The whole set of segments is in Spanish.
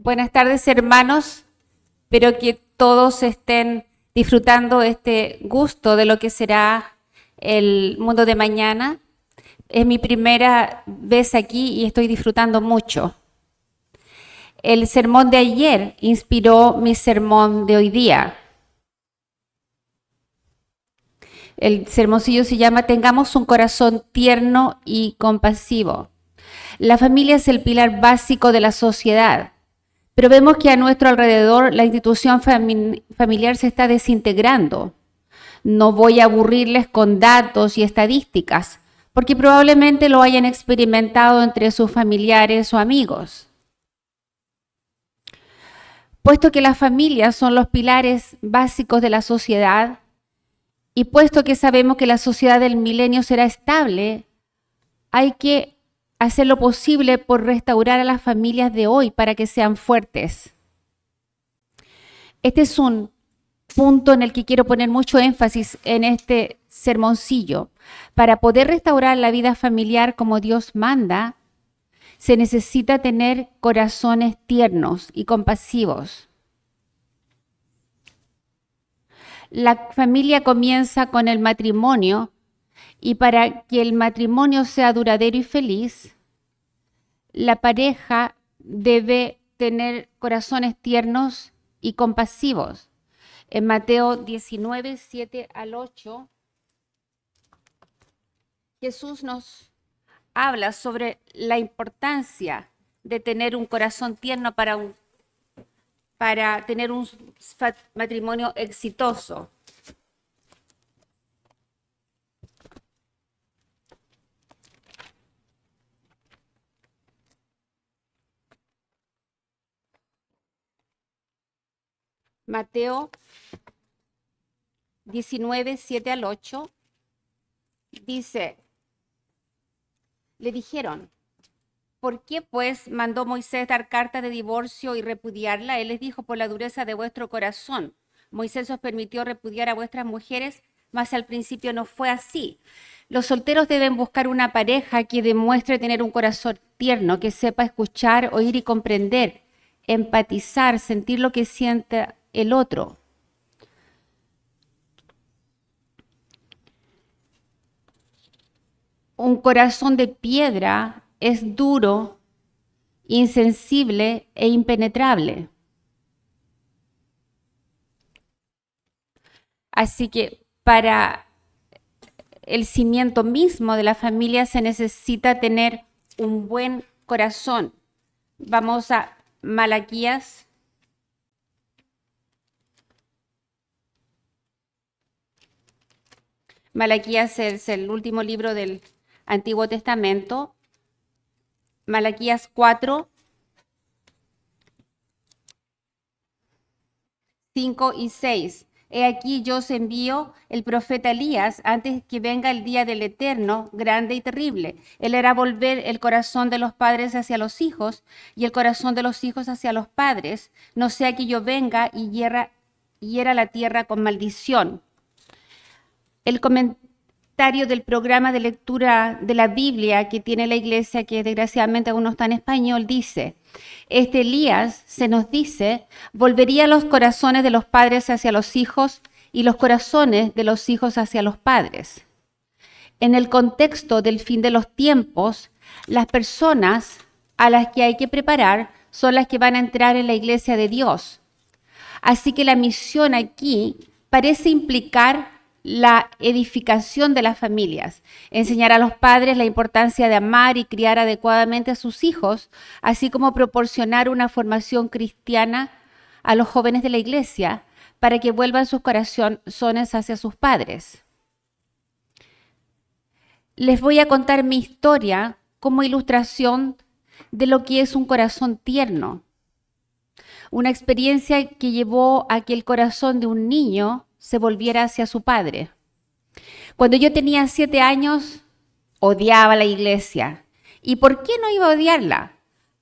Buenas tardes, hermanos. Espero que todos estén disfrutando este gusto de lo que será el mundo de mañana. Es mi primera vez aquí y estoy disfrutando mucho. El sermón de ayer inspiró mi sermón de hoy día. El sermoncillo se llama Tengamos un corazón tierno y compasivo. La familia es el pilar básico de la sociedad. Pero vemos que a nuestro alrededor la institución familiar se está desintegrando. No voy a aburrirles con datos y estadísticas, porque probablemente lo hayan experimentado entre sus familiares o amigos. Puesto que las familias son los pilares básicos de la sociedad, y puesto que sabemos que la sociedad del milenio será estable, hay que hacer lo posible por restaurar a las familias de hoy para que sean fuertes. Este es un punto en el que quiero poner mucho énfasis en este sermoncillo. Para poder restaurar la vida familiar como Dios manda, se necesita tener corazones tiernos y compasivos. La familia comienza con el matrimonio y para que el matrimonio sea duradero y feliz, la pareja debe tener corazones tiernos y compasivos. En Mateo 19, 7 al 8, Jesús nos habla sobre la importancia de tener un corazón tierno para tener un matrimonio exitoso. Mateo 19, 7 al 8, dice, le dijeron, ¿por qué pues mandó Moisés dar carta de divorcio y repudiarla? Él les dijo, por la dureza de vuestro corazón. Moisés os permitió repudiar a vuestras mujeres, mas al principio no fue así. Los solteros deben buscar una pareja que demuestre tener un corazón tierno, que sepa escuchar, oír y comprender, empatizar, sentir lo que siente el otro. Un corazón de piedra es duro, insensible e impenetrable. Así que para el cimiento mismo de la familia se necesita tener un buen corazón. Vamos a Malaquías. Malaquías es el último libro del Antiguo Testamento. Malaquías 4, 5 y 6. He aquí yo os envío el profeta Elías antes que venga el día del Eterno, grande y terrible. Él hará volver el corazón de los padres hacia los hijos y el corazón de los hijos hacia los padres, no sea que yo venga y hiera la tierra con maldición. El comentario del programa de lectura de la Biblia que tiene la iglesia, que desgraciadamente aún no está en español, dice, este Elías, se nos dice, volvería los corazones de los padres hacia los hijos y los corazones de los hijos hacia los padres. En el contexto del fin de los tiempos, las personas a las que hay que preparar son las que van a entrar en la iglesia de Dios. Así que la misión aquí parece implicar la edificación de las familias, enseñar a los padres la importancia de amar y criar adecuadamente a sus hijos, así como proporcionar una formación cristiana a los jóvenes de la iglesia para que vuelvan sus corazones hacia sus padres. Les voy a contar mi historia como ilustración de lo que es un corazón tierno, una experiencia que llevó a que el corazón de un niño se volviera hacia su padre. Cuando yo tenía 7 años, odiaba la iglesia. ¿Y por qué no iba a odiarla?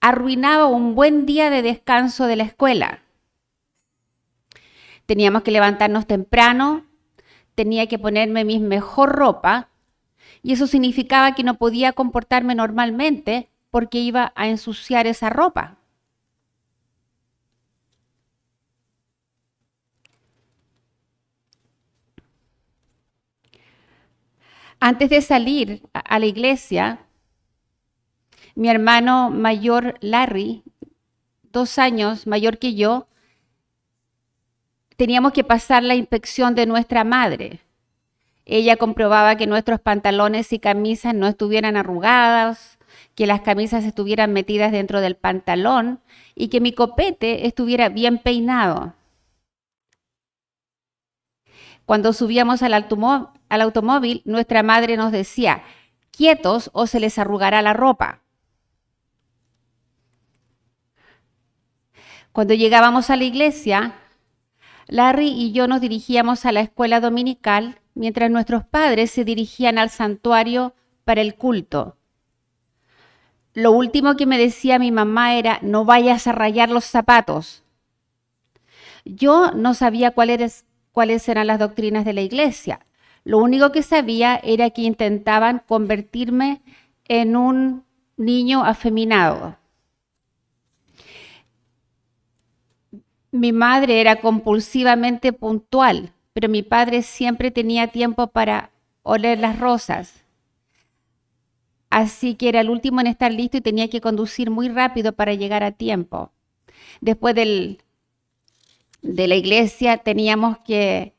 Arruinaba un buen día de descanso de la escuela. Teníamos que levantarnos temprano, tenía que ponerme mi mejor ropa, y eso significaba que no podía comportarme normalmente porque iba a ensuciar esa ropa. Antes de salir a la iglesia, mi hermano mayor, Larry, 2 años mayor que yo, teníamos que pasar la inspección de nuestra madre. Ella comprobaba que nuestros pantalones y camisas no estuvieran arrugados, que las camisas estuvieran metidas dentro del pantalón y que mi copete estuviera bien peinado. Cuando subíamos al automóvil, nuestra madre nos decía, quietos o se les arrugará la ropa. Cuando llegábamos a la iglesia, Larry y yo nos dirigíamos a la escuela dominical, mientras nuestros padres se dirigían al santuario para el culto. Lo último que me decía mi mamá era, no vayas a rayar los zapatos. Yo no sabía cuáles eran las doctrinas de la iglesia. Lo único que sabía era que intentaban convertirme en un niño afeminado. Mi madre era compulsivamente puntual, pero mi padre siempre tenía tiempo para oler las rosas. Así que era el último en estar listo y tenía que conducir muy rápido para llegar a tiempo. Después de la iglesia teníamos que,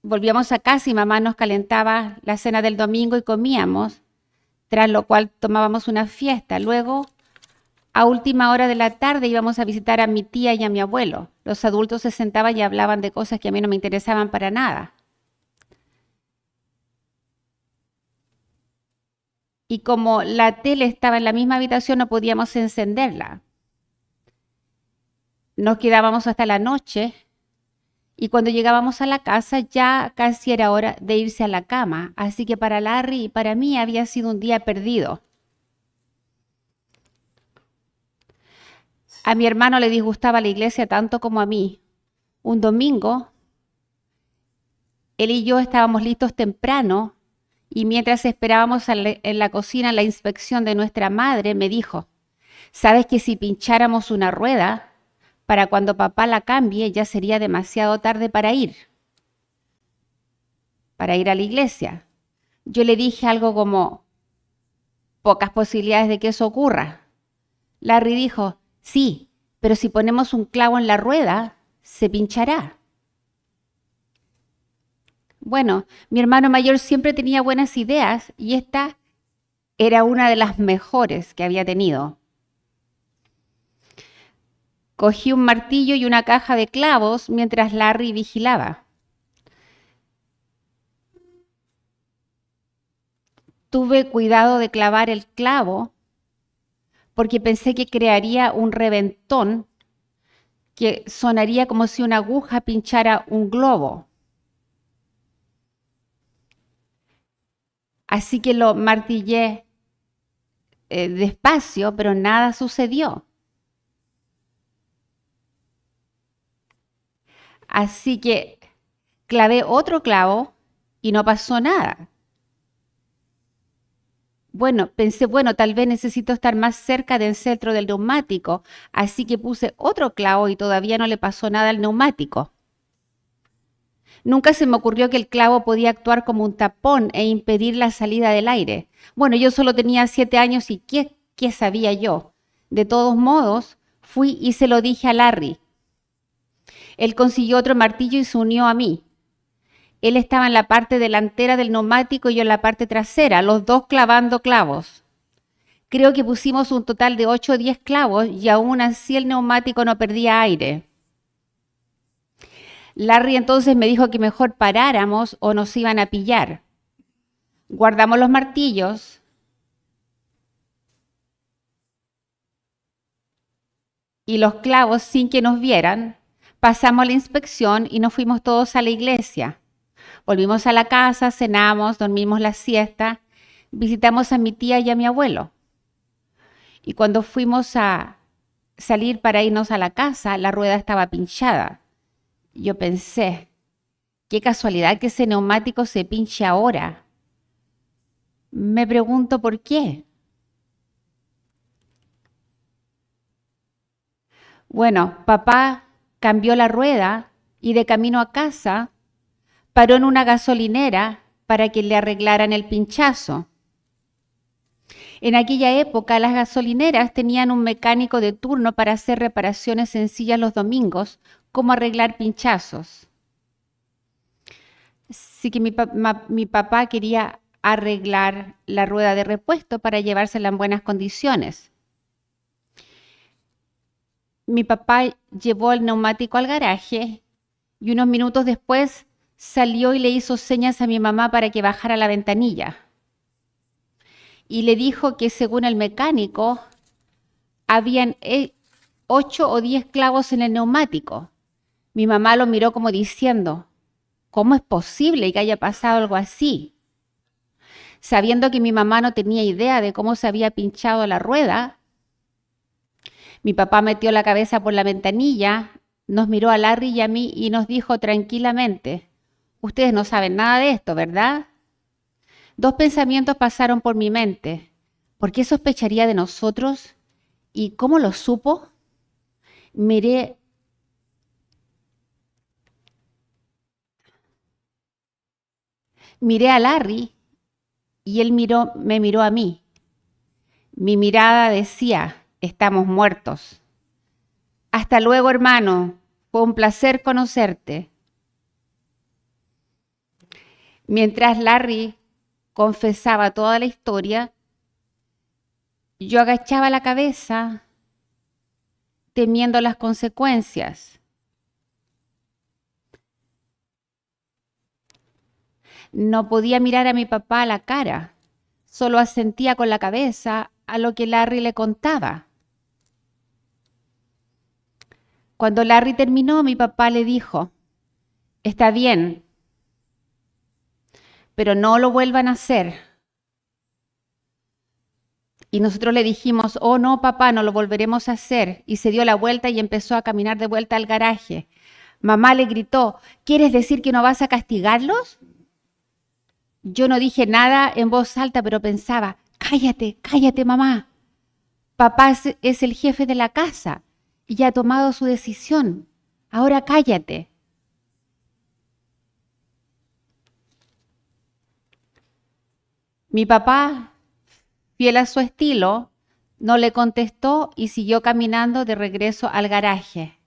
volvíamos a casa y mamá nos calentaba la cena del domingo y comíamos, tras lo cual tomábamos una fiesta. Luego, a última hora de la tarde íbamos a visitar a mi tía y a mi abuelo. Los adultos se sentaban y hablaban de cosas que a mí no me interesaban para nada. Y como la tele estaba en la misma habitación, no podíamos encenderla. Nos quedábamos hasta la noche y cuando llegábamos a la casa ya casi era hora de irse a la cama. Así que para Larry y para mí había sido un día perdido. A mi hermano le disgustaba la iglesia tanto como a mí. Un domingo, él y yo estábamos listos temprano y mientras esperábamos en la cocina la inspección de nuestra madre, me dijo, ¿sabes que si pincháramos una rueda, para cuando papá la cambie ya sería demasiado tarde para ir a la iglesia? Yo le dije algo como, pocas posibilidades de que eso ocurra. Larry dijo, sí, pero si ponemos un clavo en la rueda, se pinchará. Bueno, mi hermano mayor siempre tenía buenas ideas y esta era una de las mejores que había tenido. Cogí un martillo y una caja de clavos mientras Larry vigilaba. Tuve cuidado de clavar el clavo porque pensé que crearía un reventón que sonaría como si una aguja pinchara un globo. Así que lo martillé despacio, pero nada sucedió. Así que clavé otro clavo y no pasó nada. Bueno, pensé, tal vez necesito estar más cerca del centro del neumático, así que puse otro clavo y todavía no le pasó nada al neumático. Nunca se me ocurrió que el clavo podía actuar como un tapón e impedir la salida del aire. Bueno, yo solo tenía 7 años y ¿qué sabía yo? De todos modos, fui y se lo dije a Larry. Él consiguió otro martillo y se unió a mí. Él estaba en la parte delantera del neumático y yo en la parte trasera, los dos clavando clavos. Creo que pusimos un total de 8 o 10 clavos y aún así el neumático no perdía aire. Larry entonces me dijo que mejor paráramos o nos iban a pillar. Guardamos los martillos y los clavos sin que nos vieran. Pasamos la inspección y nos fuimos todos a la iglesia. Volvimos a la casa, cenamos, dormimos la siesta, visitamos a mi tía y a mi abuelo. Y cuando fuimos a salir para irnos a la casa, la rueda estaba pinchada. Yo pensé, qué casualidad que ese neumático se pinche ahora. Me pregunto por qué. Bueno, papá cambió la rueda y de camino a casa paró en una gasolinera para que le arreglaran el pinchazo. En aquella época, las gasolineras tenían un mecánico de turno para hacer reparaciones sencillas los domingos, como arreglar pinchazos. Así que mi papá quería arreglar la rueda de repuesto para llevársela en buenas condiciones. Mi papá llevó el neumático al garaje y unos minutos después salió y le hizo señas a mi mamá para que bajara la ventanilla. Y le dijo que según el mecánico, habían 8 o 10 clavos en el neumático. Mi mamá lo miró como diciendo, ¿cómo es posible que haya pasado algo así? Sabiendo que mi mamá no tenía idea de cómo se había pinchado la rueda, mi papá metió la cabeza por la ventanilla, nos miró a Larry y a mí y nos dijo tranquilamente, ustedes no saben nada de esto, ¿verdad? 2 pensamientos pasaron por mi mente. ¿Por qué sospecharía de nosotros? ¿Y cómo lo supo? Miré a Larry y él me miró a mí. Mi mirada decía, estamos muertos. Hasta luego, hermano. Fue un placer conocerte. Mientras Larry confesaba toda la historia, yo agachaba la cabeza temiendo las consecuencias. No podía mirar a mi papá a la cara, solo asentía con la cabeza a lo que Larry le contaba. Cuando Larry terminó, mi papá le dijo, está bien, pero no lo vuelvan a hacer. Y nosotros le dijimos, oh no, papá, no lo volveremos a hacer. Y se dio la vuelta y empezó a caminar de vuelta al garaje. Mamá le gritó, ¿quieres decir que no vas a castigarlos? Yo no dije nada en voz alta, pero pensaba, cállate, cállate, mamá. Papá es el jefe de la casa y ya ha tomado su decisión. Ahora cállate. Mi papá, fiel a su estilo, no le contestó y siguió caminando de regreso al garaje.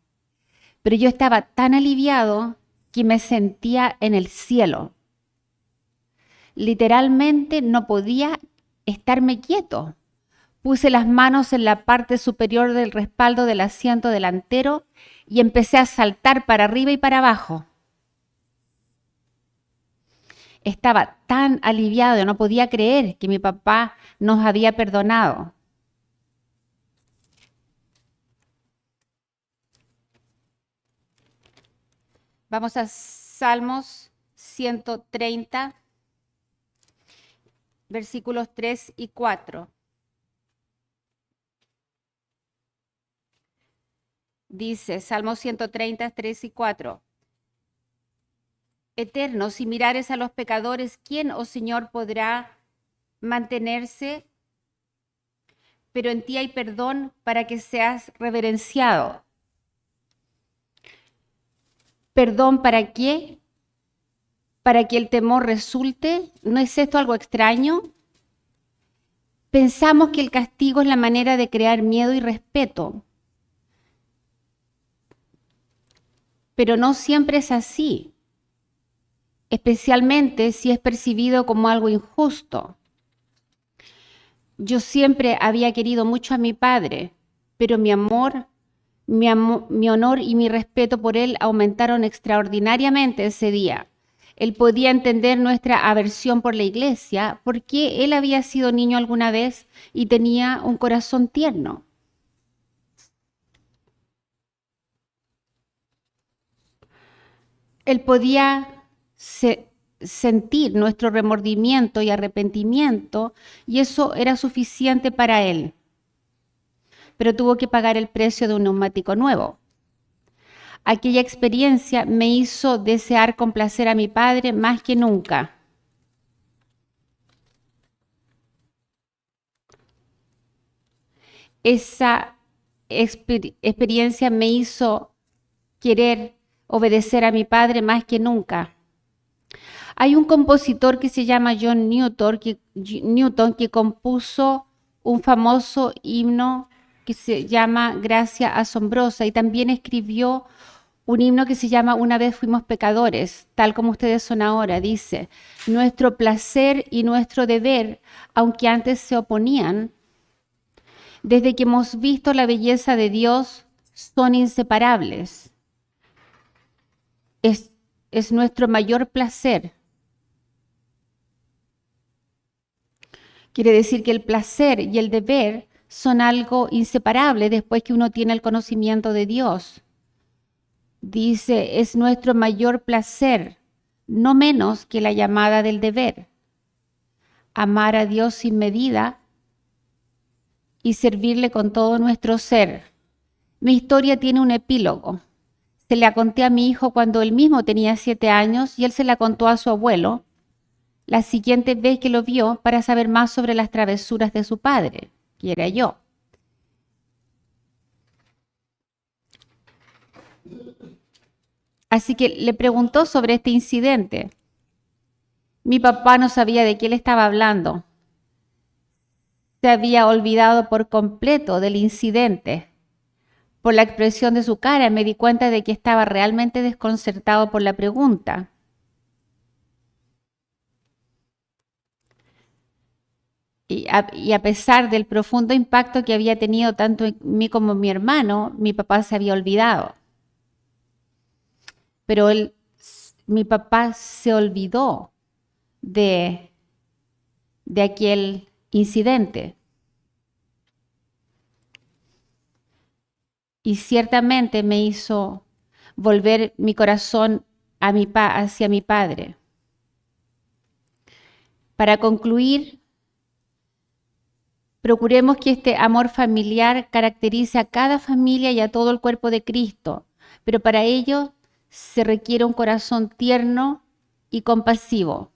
Pero yo estaba tan aliviado que me sentía en el cielo. Literalmente no podía estarme quieto. Puse las manos en la parte superior del respaldo del asiento delantero y empecé a saltar para arriba y para abajo. Estaba tan aliviado, no podía creer que mi papá nos había perdonado. Vamos a Salmos 130, versículos 3 y 4. Dice, Salmos 130, 3 y 4. Eterno, si mirares a los pecadores, ¿quién, oh Señor, podrá mantenerse? Pero en ti hay perdón para que seas reverenciado. ¿Perdón para qué? ¿Para que el temor resulte? ¿No es esto algo extraño? Pensamos que el castigo es la manera de crear miedo y respeto, pero no siempre es así, especialmente si es percibido como algo injusto. Yo siempre había querido mucho a mi padre, pero mi honor y mi respeto por él aumentaron extraordinariamente ese día. Él podía entender nuestra aversión por la iglesia porque él había sido niño alguna vez y tenía un corazón tierno. Él podía sentir nuestro remordimiento y arrepentimiento y eso era suficiente para él. Pero tuvo que pagar el precio de un neumático nuevo. Aquella experiencia me hizo desear complacer a mi padre más que nunca. Esa experiencia me hizo querer obedecer a mi padre más que nunca. Hay un compositor que se llama John Newton que compuso un famoso himno que se llama Gracia Asombrosa y también escribió un himno que se llama Una vez fuimos pecadores, tal como ustedes son ahora. Dice, nuestro placer y nuestro deber, aunque antes se oponían, desde que hemos visto la belleza de Dios, son inseparables. Es nuestro mayor placer. Quiere decir que el placer y el deber son algo inseparable después que uno tiene el conocimiento de Dios. Dice, es nuestro mayor placer, no menos que la llamada del deber. Amar a Dios sin medida y servirle con todo nuestro ser. Mi historia tiene un epílogo. Se la conté a mi hijo cuando él mismo tenía 7 años y él se la contó a su abuelo la siguiente vez que lo vio para saber más sobre las travesuras de su padre, que era yo. Así que le preguntó sobre este incidente. Mi papá no sabía de qué le estaba hablando. Se había olvidado por completo del incidente. Por la expresión de su cara me di cuenta de que estaba realmente desconcertado por la pregunta. Y a pesar del profundo impacto que había tenido tanto en mí como en mi hermano, mi papá se había olvidado. Pero mi papá se olvidó de aquel incidente. Y ciertamente me hizo volver mi corazón hacia mi padre. Para concluir, procuremos que este amor familiar caracterice a cada familia y a todo el cuerpo de Cristo, pero para ello se requiere un corazón tierno y compasivo.